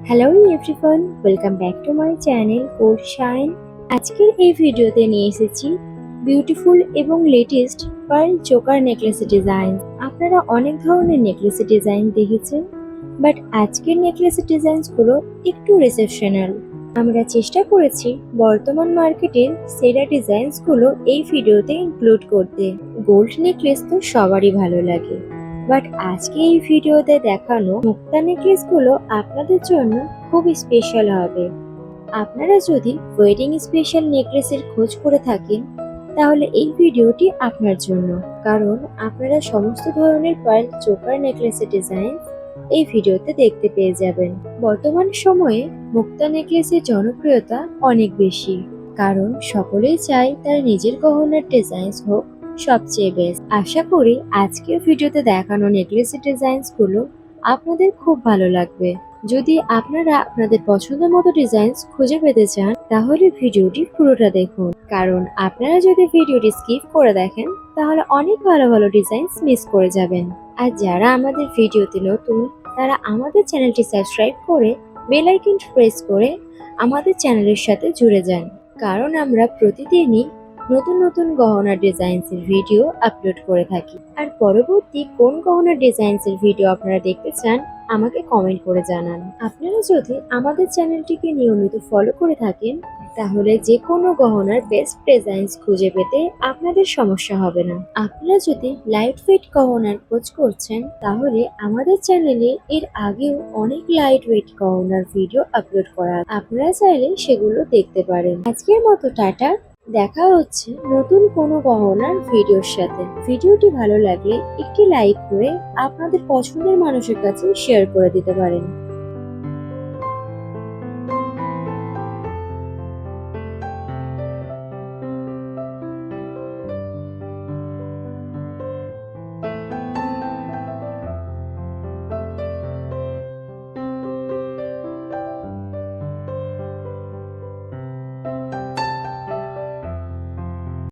Hello everyone, welcome back to my channel gold shine. আজকের এই ভিডিওতে নিয়ে এসেছি বিউটিফুল এবং latest pearl choker necklace design. আপনারা অনেক ধরনের নেকলেস ডিজাইন দেখেছেন, বাট আজকের নেকলেস ডিজাইনসগুলো একটু রিসেপশনাল। আমরা চেষ্টা করেছি বর্তমান মার্কেটের সেরা ডিজাইনসগুলো এই ভিডিওতে ইনক্লুড করতে। গোল্ড নেকলেস তো সবারই ভালো লাগে, বাট আজকে এই ভিডিওতে দেখানো মুক্তা নেকলেসগুলো আপনাদের জন্য খুব স্পেশাল হবে। আপনারা যদি ওয়েডিং স্পেশাল নেকলেসের খোঁজ করে থাকেন, তাহলে এই ভিডিওটি আপনার জন্য, কারণ আপনারা সমস্ত ধরনের পার্ল চোকার নেকলেসের ডিজাইন এই ভিডিওতে দেখতে পেয়ে যাবেন। বর্তমান সময়ে মুক্তা নেকলেসের জনপ্রিয়তা অনেক বেশি, কারণ সকলেই চায় তার নিজের গহনার ডিজাইন হোক সবচেয়ে বেস্ট। আশা করি আজকের ভিডিওতে দেখানো নেকলেসের ডিজাইনস গুলো আপনাদের খুব ভালো লাগবে। যদি আপনারা আপনাদের পছন্দের মতো ডিজাইনস খুঁজে পেতে চান, তাহলে ভিডিওটি পুরোটা দেখুন, কারণ আপনারা যদি ভিডিওটি স্কিপ করে দেখেন তাহলে অনেক ভালো ভালো ডিজাইনস মিস করে যাবেন। আর যারা আমাদের ভিডিওতে নতুন, তারা আমাদের চ্যানেলটি সাবস্ক্রাইব করে বেল আইকন প্রেস করে আমাদের চ্যানেলের সাথে জুড়ে যান, কারণ আমরা প্রতিদিনই নতুন নতুন গহনার ডিজাইনসের ভিডিও আপলোড করে থাকি। আর পরবর্তী কোন গহনার ডিজাইনসের ভিডিও আপনারা দেখতে চান আমাকে কমেন্ট করে জানান। আপনারা যদি আমাদের চ্যানেলটিকে নিয়মিত ফলো করে থাকেন, তাহলে যে কোনো গহনার বেস্ট ডিজাইনস খুঁজে পেতে আপনাদের সমস্যা হবে না। আপনারা যদি লাইট ওয়েট গহনার খোঁজ করছেন, তাহলে আমাদের চ্যানেলে এর আগেও অনেক লাইট ওয়েট গহনার ভিডিও আপলোড করা, আপনারা চাইলে সেগুলো দেখতে পারেন। আজকের মতো টাটা, দেখা হচ্ছে নতুন কোনো গহনার ভিডিওর সাথে। ভিডিওটি ভালো লাগলে একটি লাইক করে আপনাদের পছন্দের মানুষের কাছে শেয়ার করে দিতে পারেন।